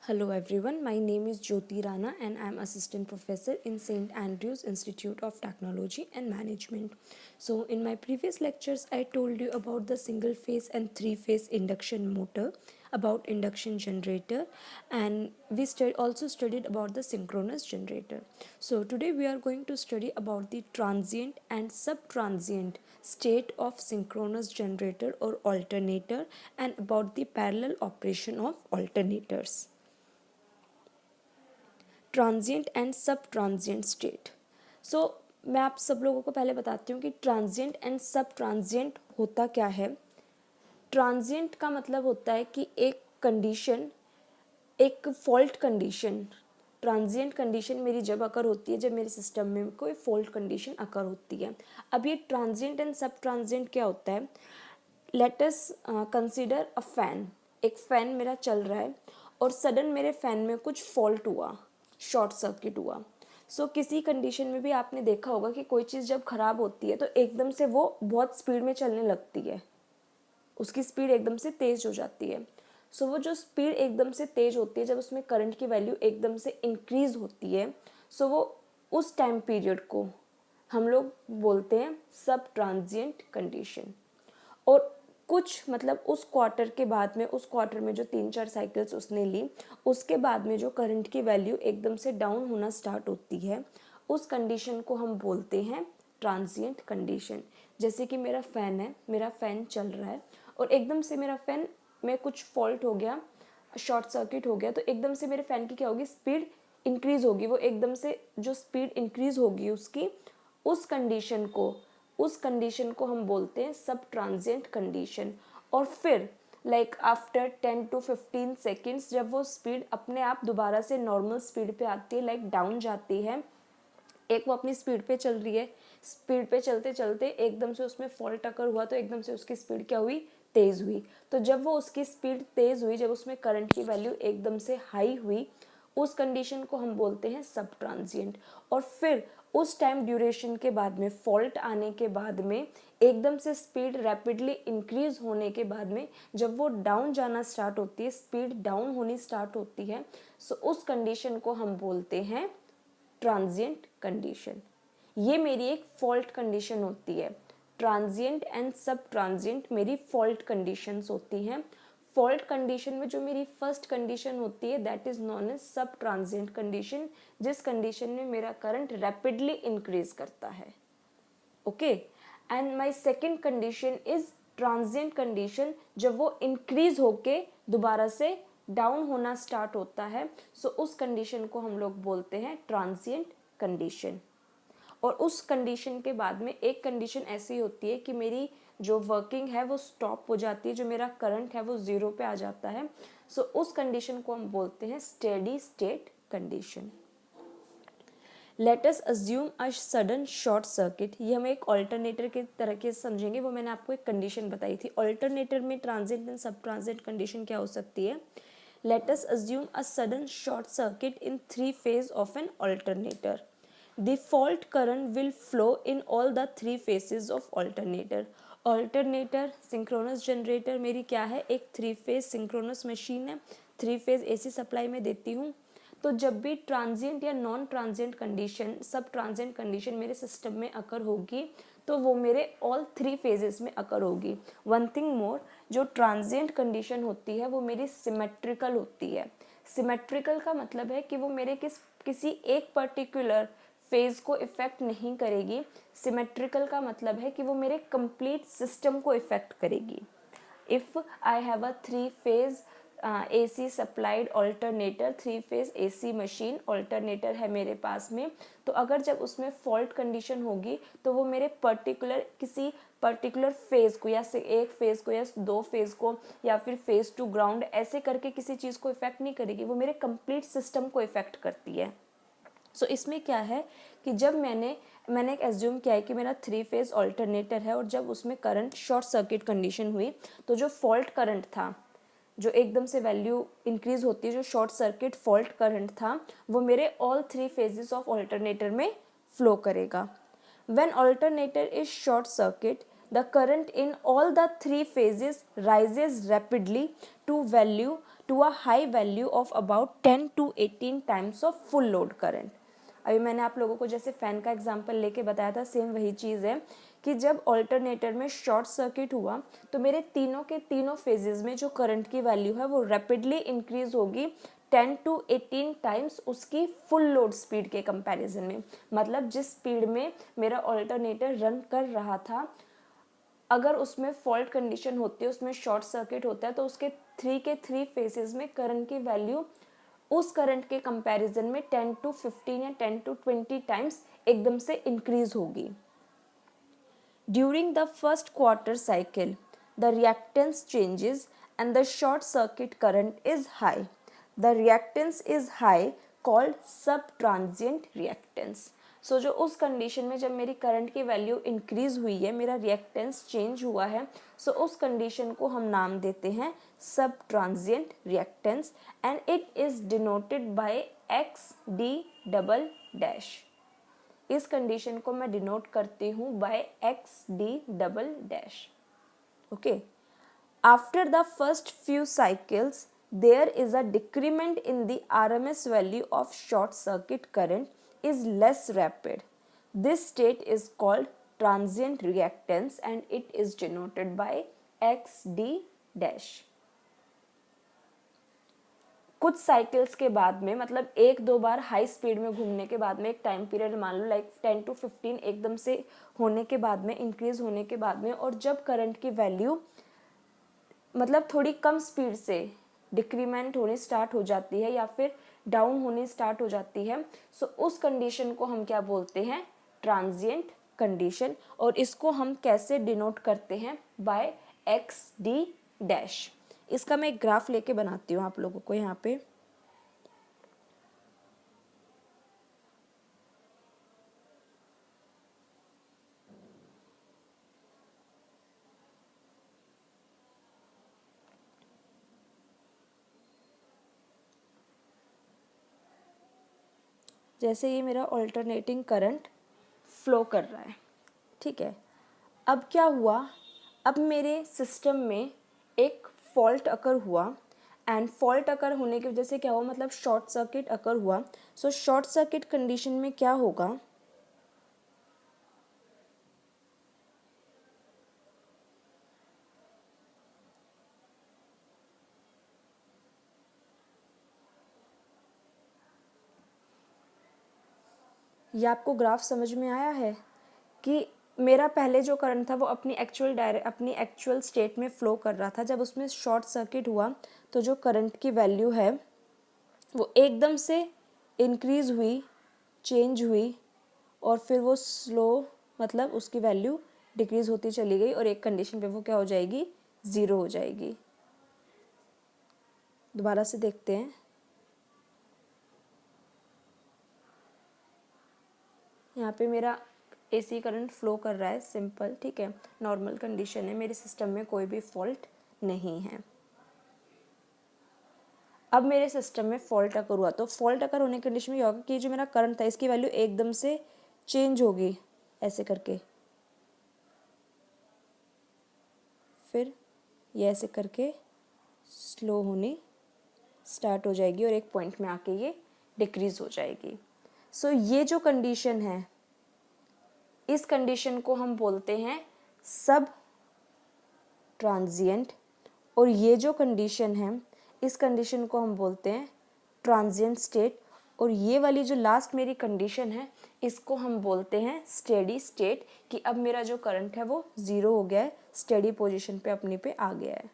Hello everyone, my name is Jyoti Rana and I am assistant professor in St. Andrews Institute of Technology and Management. So in my previous lectures I told you about the single phase and three phase induction motor, about induction generator, and we also studied about the synchronous generator. So today we are going to study about the transient and subtransient state of synchronous generator or alternator and about the parallel operation of alternators. Transient and sub transient state. सो मैं आप सब लोगों को पहले बताती हूँ कि transient and sub transient होता क्या है। ट्रांजिएंट का मतलब होता है कि एक कंडीशन, एक फॉल्ट कंडीशन, ट्रांजिएंट कंडीशन मेरी जब अकर होती है जब मेरे सिस्टम में कोई फॉल्ट कंडीशन अकर होती है। अब ये ट्रांजिएंट एंड सब ट्रांजिएंट क्या होता है। Let us consider a fan. एक फ़ैन मेरा चल रहा है और सडन मेरे फ़ैन में कुछ फॉल्ट हुआ, शॉर्ट सर्किट हुआ। सो किसी कंडीशन में भी आपने देखा होगा कि कोई चीज़ जब ख़राब होती है तो एकदम से वो बहुत स्पीड में चलने लगती है, उसकी स्पीड एकदम से तेज़ हो जाती है। सो वो जो स्पीड एकदम से तेज़ होती है, जब उसमें करंट की वैल्यू एकदम से इंक्रीज़ होती है, सो वो उस टाइम पीरियड को हम लोग बोलते हैं सब ट्रांजिएंट कंडीशन। और कुछ मतलब उस क्वार्टर के बाद में, उस क्वार्टर में जो 3-4 साइकिल्स उसने ली, उसके बाद में जो करंट की वैल्यू एकदम से डाउन होना स्टार्ट होती है, उस कंडीशन को हम बोलते हैं ट्रांजिएंट कंडीशन। जैसे कि मेरा फ़ैन है, मेरा फ़ैन चल रहा है और एकदम से मेरा फ़ैन में कुछ फॉल्ट हो गया, शॉर्ट सर्किट हो गया, तो एकदम से मेरे फ़ैन की क्या होगी, स्पीड इंक्रीज़ होगी। वो एकदम से जो स्पीड इंक्रीज़ होगी उसकी, उस कंडीशन को हम बोलते हैं सब ट्रांजिएंट कंडीशन। और फिर लाइक आफ्टर 10 to 15 सेकेंड्स जब वो स्पीड अपने आप दोबारा से नॉर्मल स्पीड पे आती है, लाइक डाउन जाती है, एक वो अपनी स्पीड पे चल रही है, स्पीड पे चलते चलते एकदम से उसमें फॉल्ट अकर हुआ तो एकदम से उसकी स्पीड क्या हुई, तेज़ हुई। तो जब वो उसकी स्पीड तेज़ हुई, जब उसमें करंट की वैल्यू एकदम से हाई हुई, उस कंडीशन को हम बोलते हैं सब ट्रांजिएंट। और फिर उस टाइम ड्यूरेशन के बाद में, फॉल्ट आने के बाद में, एकदम से स्पीड रैपिडली इंक्रीज होने के बाद में जब वो डाउन जाना स्टार्ट होती है, स्पीड डाउन होनी स्टार्ट होती है, सो उस कंडीशन को हम बोलते हैं ट्रांजिएंट कंडीशन। ये मेरी एक फॉल्ट कंडीशन होती है। ट्रांजिएंट एंड सब ट्रांजिएंट मेरी फॉल्ट कंडीशंस होती हैं। फॉल्ट कंडीशन में जो मेरी फर्स्ट कंडीशन होती है दैट इज नॉन एज सब ट्रांजिएंट कंडीशन, जिस कंडीशन में मेरा करंट रैपिडली इंक्रीज करता है। Okay, and my second condition is transient condition, जब वो इंक्रीज होके दोबारा से डाउन होना स्टार्ट होता है, सो उस कंडीशन को हम लोग बोलते हैं ट्रांजिएंट कंडीशन। और उस कंडीशन के बाद में एक कंडीशन ऐसी होती है कि मेरी जो वर्किंग है वो स्टॉप हो जाती है, जो मेरा करंट है वो ज़ीरो पे आ जाता है, सो उस कंडीशन को हम बोलते हैं steady state condition. Late us assume a sudden short circuit. ये हम एक ऑल्टरनेटर के तरह के समझेंगे, वो मैंने आपको एक कंडीशन बताई थी। ऑल्टरनेटर में transient and sub transient condition क्या हो सकती है। Let us assume a sudden short circuit in 3 phase of an alternator. The fault current will flow in all the 3 phases of alternator. Alternator synchronous generator मेरी क्या है, एक 3 phase synchronous machine है, 3 phase AC supply में देती हूँ। तो जब भी ट्रांजिएंट या नॉन ट्रांजिएंट कंडीशन, सब ट्रांजिएंट कंडीशन मेरे सिस्टम में अकर होगी, तो वो मेरे ऑल 3 फेजेस में अकर होगी। वन थिंग मोर, जो ट्रांजिएंट कंडीशन होती है वो मेरी सिमेट्रिकल होती है। सिमेट्रिकल का मतलब है कि वो मेरे किसी एक पर्टिकुलर फेज को इफेक्ट नहीं करेगी। सिमेट्रिकल का मतलब है कि वो मेरे कंप्लीट सिस्टम को इफेक्ट करेगी। If I have a 3 phase AC supplied alternator, 3 phase AC machine alternator है मेरे पास में, तो अगर जब उसमें फॉल्ट कंडीशन होगी तो वो मेरे किसी पर्टिकुलर फेज़ को, या से एक फेज़ को या 2 फेज़ को या फिर फेज़ टू ग्राउंड ऐसे करके किसी चीज़ को इफेक्ट नहीं करेगी, वो मेरे कंप्लीट सिस्टम को इफेक्ट करती है। सो इसमें क्या है कि जब मैंने एक एज्यूम किया है कि मेरा 3 फेज ऑल्टरनेटर है और जब उसमें करंट शॉर्ट सर्किट कंडीशन हुई, तो जो फॉल्ट करंट था, जो एकदम से वैल्यू इंक्रीज होती है, जो शॉर्ट सर्किट फॉल्ट करंट था, वो मेरे ऑल 3 फेजेस ऑफ ऑल्टरनेटर में फ्लो करेगा। When alternator is short circuit, the current in all the 3 phases rises rapidly to value to a high value of about 10 to 18 times of full load current. अभी मैंने आप लोगों को जैसे fan का example लेके बताया था, सेम वही चीज़ है कि जब ऑल्टरनेटर में शॉर्ट सर्किट हुआ तो मेरे तीनों के तीनों फेजेस में जो करंट की वैल्यू है वो रैपिडली इंक्रीज होगी 10 to 18 टाइम्स उसकी फुल लोड स्पीड के कंपैरिजन में। मतलब जिस स्पीड में मेरा ऑल्टरनेटर रन कर रहा था, अगर उसमें फॉल्ट कंडीशन होती है, उसमें शॉर्ट सर्किट होता है, तो उसके थ्री फेसेस में करंट की वैल्यू उस करंट के कंपैरिजन में 10 to 15 या 10 to 20 टाइम्स एकदम से इंक्रीज होगी। During the first quarter cycle the reactance changes and the short circuit current is high. The reactance is high called सब ट्रांजिएंट रिएक्टेंस। सो जो उस कंडीशन में जब मेरी करंट की वैल्यू इंक्रीज हुई है, मेरा रिएक्टेंस चेंज हुआ है, सो उस कंडीशन को हम नाम देते हैं सब transient reactance and it is denoted by X D double dash. इस कंडीशन को मैं डिनोट करती हूँ by X D double dash. Okay, after the first few cycles there is a decrement in the RMS value of short circuit current is less rapid. This state is called transient reactance and it is denoted by XD dash. कुछ cycles के बाद में, मतलब एक दो बार high speed में घूमने के बाद में, एक टाइम पीरियड मान लो लाइक 10 to 15 एकदम से होने के बाद में, इंक्रीज होने के बाद में, और जब करंट की वैल्यू मतलब थोड़ी कम स्पीड से डिक्रीमेंट होनी स्टार्ट हो जाती है या फिर डाउन होनी स्टार्ट हो जाती है, सो उस कंडीशन को हम क्या बोलते हैं? Transient condition. और इसको हम कैसे डिनोट करते हैं? By X D dash. इसका मैं एक ग्राफ लेके बनाती हूँ आप लोगों को यहाँ पे। जैसे ये मेरा ऑल्टरनेटिंग करंट फ्लो कर रहा है, ठीक है। अब क्या हुआ? अब मेरे सिस्टम में एक फॉल्ट अकर हुआ एंड फॉल्ट अकर होने की वजह से क्या हुआ? मतलब शॉर्ट सर्किट अकर हुआ। सो शॉर्ट सर्किट कंडीशन में क्या होगा? ये आपको ग्राफ समझ में आया है कि मेरा पहले जो करंट था वो अपनी एक्चुअल स्टेट में फ़्लो कर रहा था। जब उसमें शॉर्ट सर्किट हुआ तो जो करंट की वैल्यू है वो एकदम से इंक्रीज़ हुई, चेंज हुई, और फिर वो स्लो, मतलब उसकी वैल्यू डिक्रीज़ होती चली गई और एक कंडीशन पे वो क्या हो जाएगी? ज़ीरो हो जाएगी। दोबारा से देखते हैं। यहाँ पे मेरा एसी करंट फ्लो कर रहा है, सिंपल, ठीक है, नॉर्मल कंडीशन है, मेरे सिस्टम में कोई भी फॉल्ट नहीं है। अब मेरे सिस्टम में फॉल्ट अकर हुआ, तो फॉल्ट अकर होने की कंडीशन में ये होगा कि जो मेरा करंट था इसकी वैल्यू एकदम से चेंज होगी ऐसे करके, फिर ये ऐसे करके स्लो होनी स्टार्ट हो जाएगी और एक पॉइंट में आके ये डिक्रीज हो जाएगी। सो ये जो कंडीशन है, इस कंडीशन को हम बोलते हैं सब ट्रांजिएंट, और ये जो कंडीशन है इस कंडीशन को हम बोलते हैं ट्रांजिएंट स्टेट, और ये वाली जो लास्ट मेरी कंडीशन है इसको हम बोलते हैं स्टेडी स्टेट, कि अब मेरा जो करंट है वो ज़ीरो हो गया है, स्टेडी पोजीशन पे अपनी पे आ गया है।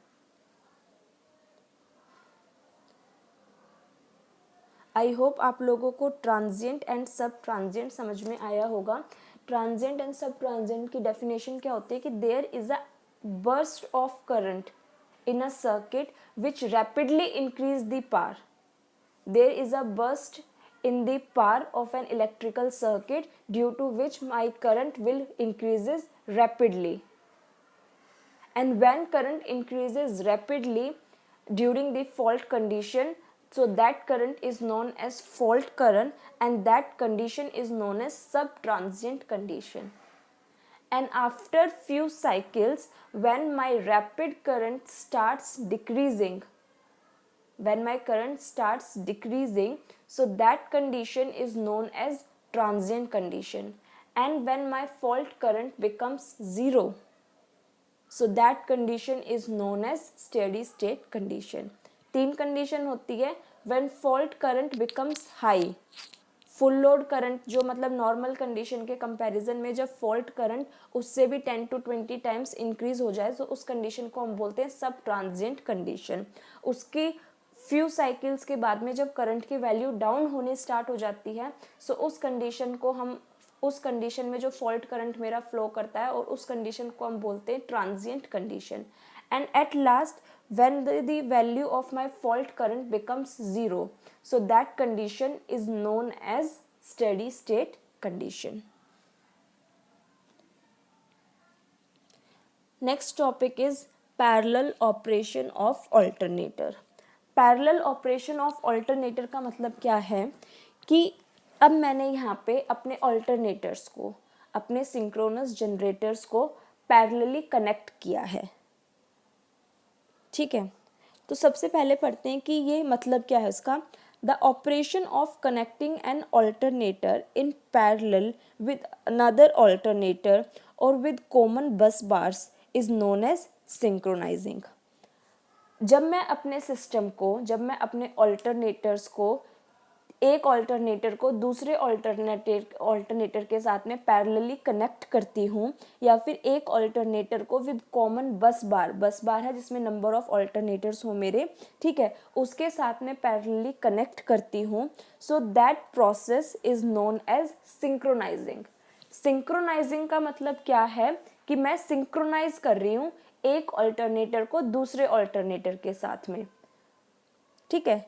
आई होप आप लोगों को ट्रांजिएंट एंड सब ट्रांजिएंट समझ में आया होगा। ट्रांजिएंट एंड सब ट्रांजिएंट की डेफिनेशन क्या होती है कि there is a burst of current in a circuit which rapidly increase the power. There is a burst in the power of an electrical circuit due to which my current will increases rapidly. And when current increases rapidly during the fault condition, so that current is known as fault current and that condition is known as subtransient condition. And after few cycles, when my rapid current starts decreasing, when my current starts decreasing, so that condition is known as transient condition. And when my fault current becomes 0, so that condition is known as steady state condition. 3 condition होती है. when fault current becomes high, full load current जो मतलब normal condition के comparison में जब fault current उससे भी 10 to 20 times increase हो जाए, तो उस कंडीशन को हम बोलते हैं सब ट्रांजिएंट कंडीशन. उसकी फ्यू साइकिल्स के बाद में जब करंट की वैल्यू डाउन होने स्टार्ट हो जाती है, सो उस कंडीशन को हम, उस कंडीशन में जो फॉल्ट करंट मेरा फ्लो करता है और उस कंडीशन को हम बोलते हैं transient condition. And at last when the value of my fault current becomes 0, so that condition is known as steady state condition. Next topic is parallel operation of alternator. Parallel operation of alternator का मतलब क्या है कि अब मैंने यहाँ पे अपने alternators को, अपने synchronous generators को parallelly connect किया है. ठीक है, तो सबसे पहले पढ़ते हैं कि ये मतलब क्या है इसका. The operation of connecting an alternator in parallel with another alternator और with common bus bars is known as synchronising. जब मैं अपने सिस्टम को, जब मैं अपने ऑल्टरनेटर्स को, एक ऑल्टरनेटर को दूसरे ऑल्टरनेटर के साथ में पैरेलली कनेक्ट करती हूँ, या फिर एक ऑल्टरनेटर को विद कॉमन बस बार है जिसमें नंबर ऑफ ऑल्टरनेटर्स हो मेरे, ठीक है, उसके साथ में पैरेलली कनेक्ट करती हूँ, so that process is known as synchronising. Synchronising का मतलब क्या है कि मैं सिंक्रोनाइज कर रही हूँ एक ऑल्टरनेटर को दूसरे ऑल्टरनेटर के साथ में. ठीक है,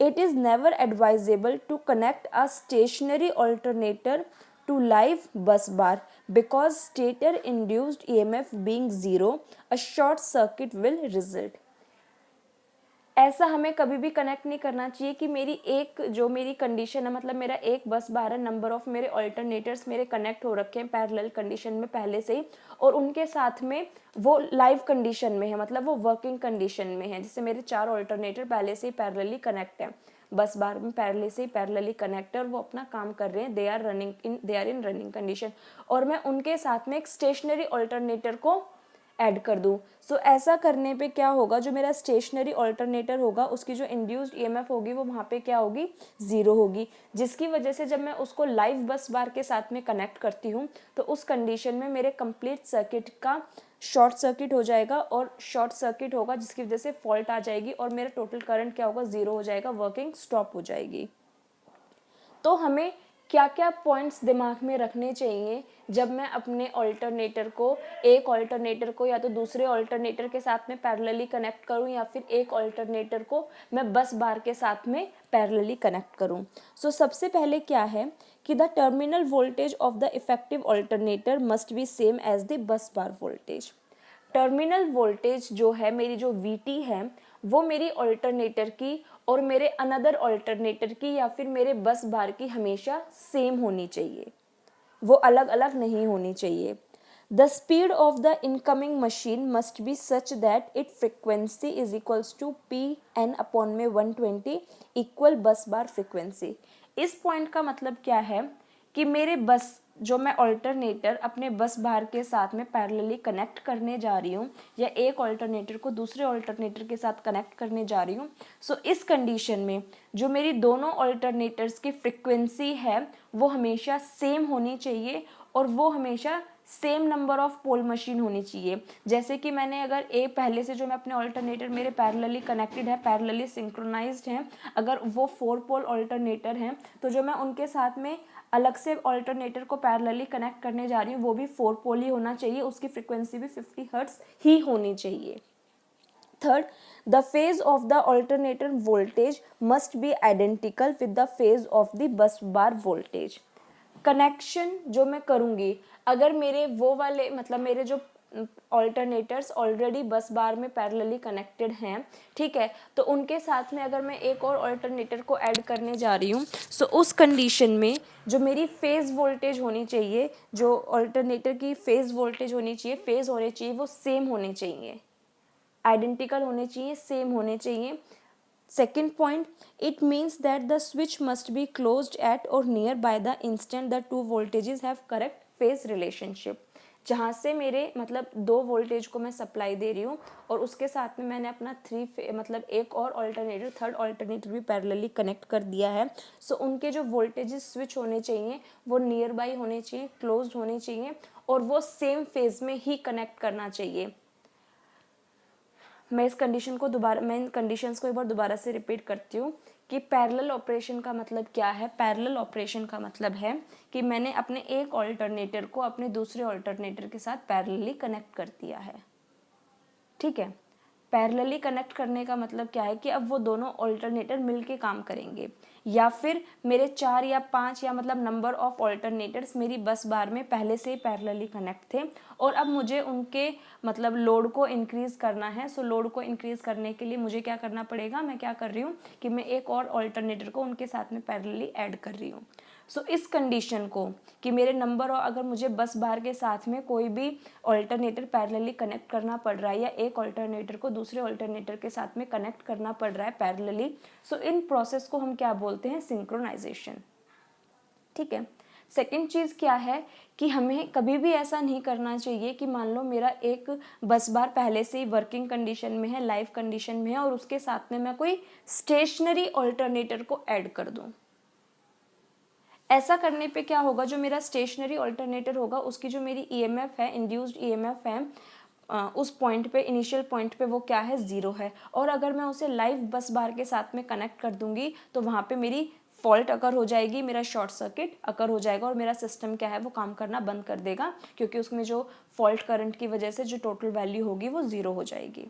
it is never advisable to connect a stationary alternator to live bus bar because stator induced EMF being 0, a short circuit will result. ऐसा हमें कभी भी कनेक्ट नहीं करना चाहिए कि मेरी एक जो मेरी कंडीशन है, मतलब मेरा एक बस बार है, नंबर ऑफ मेरे ऑल्टरनेटर्स मेरे कनेक्ट हो रखे हैं पैरेलल कंडीशन में पहले से ही, और उनके साथ में वो लाइव कंडीशन में है, मतलब वो वर्किंग कंडीशन में है, जिससे मेरे 4 ऑल्टरनेटर पहले से ही पैरेलली कनेक्ट हैं, बस बार में पहले से ही पैरेलली कनेक्ट है और वो अपना काम कर रहे हैं, they are in running condition, और मैं उनके साथ में एक स्टेशनरी ऑल्टरनेटर को ऐड कर दूँ. सो ऐसा करने पे क्या होगा, जो मेरा स्टेशनरी ऑल्टरनेटर होगा उसकी जो इंड्यूस्ड ईएमएफ होगी वो वहाँ पे क्या होगी, 0 होगी, जिसकी वजह से जब मैं उसको लाइव बस बार के साथ में कनेक्ट करती हूँ तो उस कंडीशन में मेरे कंप्लीट सर्किट का शॉर्ट सर्किट हो जाएगा, और शॉर्ट सर्किट होगा जिसकी वजह से फॉल्ट आ जाएगी और मेरा टोटल करंट क्या होगा, 0 हो जाएगा, वर्किंग स्टॉप हो जाएगी. तो हमें क्या क्या पॉइंट्स दिमाग में रखने चाहिए जब मैं अपने ऑल्टरनेटर को, एक ऑल्टरनेटर को या तो दूसरे ऑल्टरनेटर के साथ में पैरेलली कनेक्ट करूं, या फिर एक ऑल्टरनेटर को मैं बस बार के साथ में पैरेलली कनेक्ट करूं. सो सबसे पहले क्या है कि the terminal voltage of the effective alternator must be same as the bus bar voltage. Terminal voltage जो है मेरी, जो VT है, वो मेरी ऑल्टरनेटर की और मेरे अनदर ऑल्टरनेटर की या फिर मेरे बस बार की हमेशा सेम होनी चाहिए, वो अलग अलग नहीं होनी चाहिए. The speed of the incoming machine must be such that it frequency is equals to Pn upon में 120 इक्वल बस बार फ्रिक्वेंसी. इस पॉइंट का मतलब क्या है कि मेरे बस, जो मैं ऑल्टरनेटर अपने बस बार के साथ में पैरेलली कनेक्ट करने जा रही हूँ या एक ऑल्टरनेटर को दूसरे ऑल्टरनेटर के साथ कनेक्ट करने जा रही हूँ, सो इस कंडीशन में जो मेरी दोनों ऑल्टरनेटर्स की फ्रिक्वेंसी है वो हमेशा सेम होनी चाहिए और वो हमेशा same number of pole machine होनी चाहिए. जैसे कि मैंने अगर पहले से जो मैं अपने ऑल्टरनेटर मेरे पैरेलली कनेक्टेड है, पैरेलली सिंक्रोनाइज्ड हैं, अगर वो 4 पोल ऑल्टरनेटर हैं, तो जो मैं उनके साथ में अलग से ऑल्टरनेटर को पैरेलली कनेक्ट करने जा रही हूँ वो भी 4 पोल ही होना चाहिए, उसकी फ्रिक्वेंसी भी 50 हर्ट्ज ही होनी चाहिए. Third, the phase of the alternator voltage must be identical with the phase of the bus bar voltage. Connection जो मैं करूँगी, अगर मेरे वो वाले, मतलब मेरे जो ऑल्टरनेटर्स ऑलरेडी बस बार में पैरेलली कनेक्टेड हैं, ठीक है, तो उनके साथ में अगर मैं एक और ऑल्टरनेटर को ऐड करने जा रही हूँ, सो उस कंडीशन में जो मेरी फेज़ वोल्टेज होनी चाहिए, जो ऑल्टरनेटर की फेज़ वोल्टेज होनी चाहिए, फेज़ होने चाहिए, वो सेम होने चाहिए, आइडेंटिकल होने चाहिए, सेम होने चाहिए. Second point, it means that the switch must be closed at or near by the instant the two voltages have correct phase relationship. जहाँ से मेरे मतलब दो वोल्टेज को मैं सप्लाई दे रही हूँ और उसके साथ में मैंने अपना मतलब एक और ऑल्टरनेटर, थर्ड ऑल्टरनेटर भी पैरेलली कनेक्ट कर दिया है. सो उनके जो वोल्टेजेस स्विच होने चाहिए वो नियर बाई होने चाहिए, क्लोज होने चाहिए और वो सेम फेज में ही कनेक्ट करना चाहिए. मैं इन कंडीशंस को एक बार दोबारा से रिपीट करती हूँ कि पैरेलल ऑपरेशन का मतलब क्या है. पैरेलल ऑपरेशन का मतलब है कि मैंने अपने एक ऑल्टरनेटर को अपने दूसरे ऑल्टरनेटर के साथ पैरेलली कनेक्ट कर दिया है. ठीक है, पैरेलली कनेक्ट करने का मतलब क्या है कि अब वो दोनों ऑल्टरनेटर मिलके काम करेंगे, या फिर मेरे 4 या 5 या मतलब नंबर ऑफ ऑल्टरनेटर्स मेरी बस बार में पहले से ही पैरेलली कनेक्ट थे और अब मुझे उनके मतलब लोड को इंक्रीज़ करना है. सो लोड को इंक्रीज़ करने के लिए मुझे क्या करना पड़ेगा, मैं क्या कर रही हूँ कि मैं एक और ऑल्टरनेटर को उनके साथ में पैरेलली ऐड कर रही हूँ. सो इस कंडीशन को कि मेरे नंबर और अगर मुझे बस बार के साथ में कोई भी ऑल्टरनेटर पैरेलली कनेक्ट करना पड़ रहा है या एक ऑल्टरनेटर को दूसरे ऑल्टरनेटर के साथ में कनेक्ट करना पड़ रहा है पैरेलली, सो इन प्रोसेस को हम क्या बोलते हैं, सिंक्रोनाइजेशन. ठीक है. सेकेंड चीज़ क्या है कि हमें कभी भी ऐसा नहीं करना चाहिए कि मान लो मेरा एक बस बार पहले से ही वर्किंग कंडीशन में है, लाइव कंडीशन में है और उसके साथ में मैं कोई स्टेशनरी ऑल्टरनेटर को ऐड कर दूँ. ऐसा करने पे क्या होगा, जो मेरा स्टेशनरी ऑल्टरनेटर होगा उसकी जो मेरी ईएमएफ है, इंड्यूस्ड ईएमएफ है, उस पॉइंट पे, इनिशियल पॉइंट पे वो क्या है, 0 है. और अगर मैं उसे लाइव बस बार के साथ में कनेक्ट कर दूंगी तो वहाँ पे मेरी फॉल्ट अकर हो जाएगी, मेरा शॉर्ट सर्किट अकर हो जाएगा और मेरा सिस्टम क्या है वो काम करना बंद कर देगा, क्योंकि उसमें जो फॉल्ट करंट की वजह से जो टोटल वैल्यू होगी वो 0 हो जाएगी.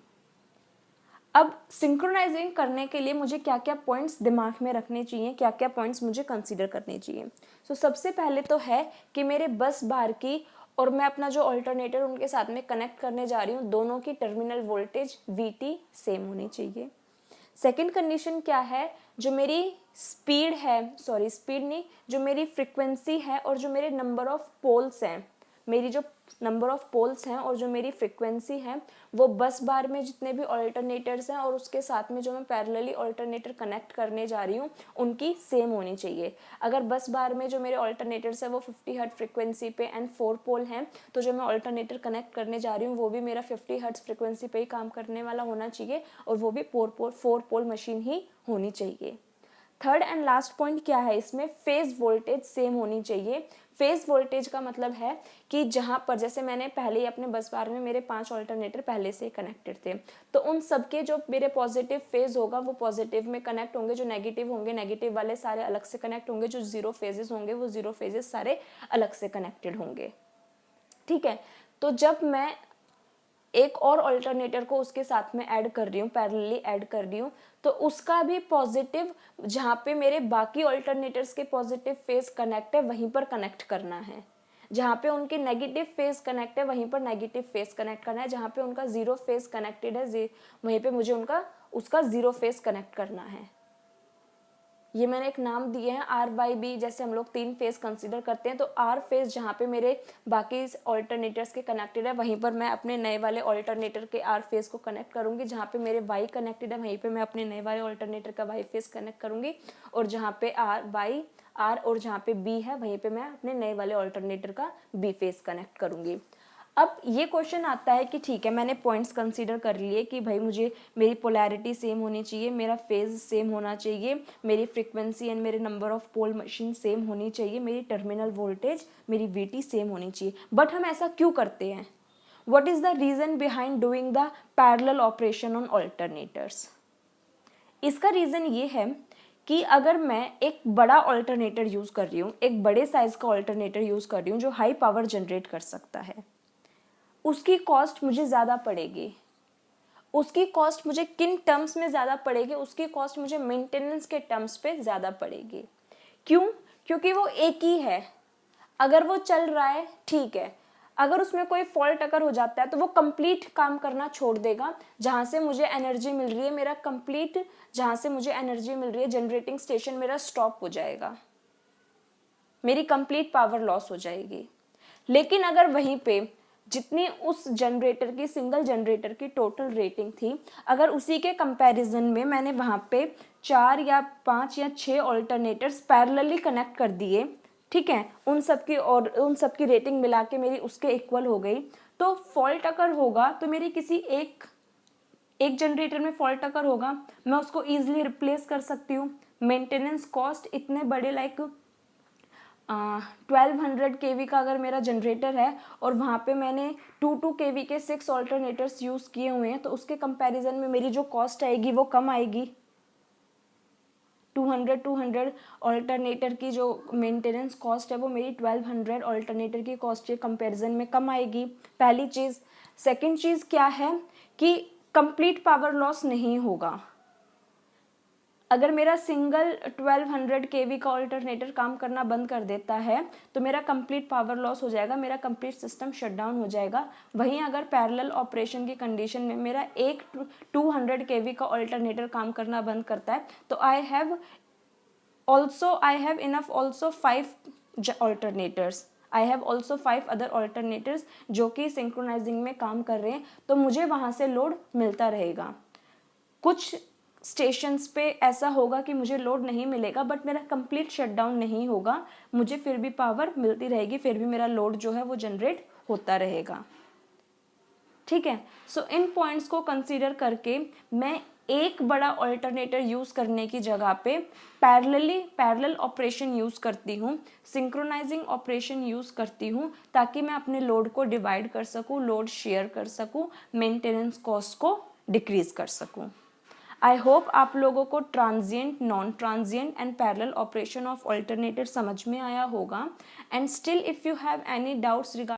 अब सिंक्रोनाइजिंग करने के लिए मुझे क्या क्या पॉइंट्स दिमाग में रखने चाहिए, क्या क्या पॉइंट्स मुझे कंसीडर करने चाहिए. सो सबसे पहले तो है कि मेरे बस बार की और मैं अपना जो ऑल्टरनेटर उनके साथ में कनेक्ट करने जा रही हूँ, दोनों की टर्मिनल वोल्टेज VT सेम होनी चाहिए. सेकेंड कंडीशन क्या है, जो मेरी स्पीड नहीं, जो मेरी फ्रिक्वेंसी है और जो मेरे नंबर ऑफ पोल्स हैं, मेरी जो नंबर ऑफ पोल्स हैं और जो मेरी फ्रिक्वेंसी है वो बस बार में जितने भी ऑल्टरनेटर्स हैं और उसके साथ में जो मैं पैरेलली ऑल्टरनेटर कनेक्ट करने जा रही हूँ उनकी सेम होनी चाहिए. अगर बस बार में जो मेरे ऑल्टरनेटर्स हैं वो 50 हर्ट्ज फ्रिक्वेंसी पे एंड 4 पोल हैं, तो जो मैं ऑल्टरनेटर कनेक्ट करने जा रही हूँ वो भी मेरा 50 हर्ट्ज फ्रिक्वेंसी पे ही काम करने वाला होना चाहिए और वो भी 4 पोल मशीन ही होनी चाहिए. थर्ड एंड लास्ट पॉइंट क्या है, इसमें फेज वोल्टेज सेम होनी चाहिए. फेज वोल्टेज का मतलब है कि जहाँ पर, जैसे मैंने पहले ही अपने बस बार में मेरे 5 ऑल्टरनेटर पहले से कनेक्टेड थे, तो उन सबके जो मेरे पॉजिटिव फेज होगा वो पॉजिटिव में कनेक्ट होंगे, जो नेगेटिव होंगे नेगेटिव वाले सारे अलग से कनेक्ट होंगे, जो 0 फेजेस होंगे वो 0 फेजेस सारे अलग से कनेक्टेड होंगे. ठीक है. तो जब मैं एक और ऑल्टरनेटर को उसके साथ में ऐड कर रही हूँ, पैरेलली ऐड कर रही हूँ, तो उसका भी पॉजिटिव जहाँ पे मेरे बाकी ऑल्टरनेटर्स के पॉजिटिव फेज कनेक्ट है वहीं पर कनेक्ट करना है. जहाँ पे उनके नेगेटिव फेज कनेक्ट है वहीं पर नेगेटिव फेज कनेक्ट करना है. जहाँ पे उनका 0 फेज कनेक्टेड है वहीं पे मुझे उसका 0 फेज कनेक्ट करना है. ये मैंने एक नाम दिए हैं R/B. जैसे हम लोग 3 फेज कंसीडर करते हैं, तो R फेज जहाँ पे मेरे बाकी ऑल्टरनेटर्स के कनेक्टेड है वहीं पर मैं अपने नए वाले ऑल्टरनेटर के R फेज को कनेक्ट करूँगी. जहाँ पे मेरे Y कनेक्टेड है वहीं पे मैं अपने नए वाले ऑल्टरनेटर का Y फेज कनेक्ट करूँगी. और जहाँ पे R और जहाँ पे B है वहीं पे मैं अपने नए वाले ऑल्टरनेटर का B फेज कनेक्ट करूँगी. अब ये क्वेश्चन आता है कि ठीक है, मैंने पॉइंट्स कंसीडर कर लिए कि भाई मुझे मेरी पोलैरिटी सेम होनी चाहिए, मेरा फेज सेम होना चाहिए, मेरी फ्रीक्वेंसी एंड मेरे number of pole machine same होनी चाहिए, मेरी टर्मिनल वोल्टेज मेरी VT सेम होनी चाहिए. बट हम ऐसा क्यों करते हैं? What is the reason behind doing the parallel operation on alternators? इसका रीज़न ये है कि अगर मैं एक बड़ा ऑल्टरनेटर यूज़ कर रही हूँ, एक बड़े साइज़ का ऑल्टरनेटर यूज़ कर रही हूँ जो हाई पावर जनरेट कर सकता है, उसकी कॉस्ट मुझे ज़्यादा पड़ेगी. उसकी कॉस्ट मुझे किन टर्म्स में ज़्यादा पड़ेगी? उसकी कॉस्ट मुझे मेंटेनेंस के टर्म्स पे ज़्यादा पड़ेगी. क्यों? क्योंकि वो एक ही है. अगर वो चल रहा है ठीक है, अगर उसमें कोई फॉल्ट अगर हो जाता है तो वो कंप्लीट काम करना छोड़ देगा. जहाँ से मुझे एनर्जी मिल रही है, मेरा कंप्लीट जहाँ से मुझे एनर्जी मिल रही है जनरेटिंग स्टेशन मेरा स्टॉप हो जाएगा, मेरी कंप्लीट पावर लॉस हो जाएगी. लेकिन अगर वहीं पे जितनी उस जनरेटर की, सिंगल जनरेटर की टोटल रेटिंग थी, अगर उसी के कंपैरिजन में मैंने वहाँ पे 4 या 5 या 6 ऑल्टरनेटर्स पैरेलली कनेक्ट कर दिए, ठीक है, उन सब की रेटिंग मिला के मेरी उसके इक्वल हो गई, तो फॉल्ट अगर होगा तो मेरी किसी एक जनरेटर में फॉल्ट अगर होगा, मैं उसको ईजिली रिप्लेस कर सकती हूँ। मेंटेनेंस कॉस्ट इतने बड़े, लाइक 1200 kV का अगर मेरा जनरेटर है और वहाँ पे मैंने 2 kV के 6 ऑल्टरनेटर्स यूज़ किए हुए हैं, तो उसके कंपैरिजन में मेरी जो कॉस्ट आएगी वो कम आएगी। 200 ऑल्टरनेटर की जो मेंटेनेंस कॉस्ट है वो मेरी 1200 ऑल्टरनेटर की कॉस्ट के कंपैरिजन में कम आएगी, पहली चीज़। सेकंड चीज़ क्या है कि कंप्लीट पावर लॉस नहीं होगा। अगर मेरा सिंगल 1200 kV का ऑल्टरनेटर काम करना बंद कर देता है तो मेरा कंप्लीट पावर लॉस हो जाएगा, मेरा कंप्लीट सिस्टम शट डाउन हो जाएगा। वहीं अगर पैरेलल ऑपरेशन की कंडीशन में मेरा एक 200 kV का ऑल्टरनेटर काम करना बंद करता है तो I have enough also 5 alternators, I have also 5 other alternators जो कि सिंक्रोनाइजिंग में काम कर रहे हैं, तो मुझे वहाँ से लोड मिलता रहेगा। कुछ स्टेशंस पे ऐसा होगा कि मुझे लोड नहीं मिलेगा बट मेरा कंप्लीट शटडाउन नहीं होगा, मुझे फिर भी पावर मिलती रहेगी, फिर भी मेरा लोड जो है वो जनरेट होता रहेगा, ठीक है। सो इन पॉइंट्स को कंसीडर करके मैं एक बड़ा ऑल्टरनेटर यूज़ करने की जगह पे पैरेलल ऑपरेशन यूज़ करती हूँ, सिंक्रोनाइजिंग ऑपरेशन यूज़ करती हूँ, ताकि मैं अपने लोड को डिवाइड कर सकूँ, लोड शेयर कर सकूँ, मेंटेनेंस कॉस्ट को डिक्रीज कर सकूँ। आई होप आप लोगों को transient, non transient and parallel operation of alternator समझ में आया होगा। And still if you have any doubts regarding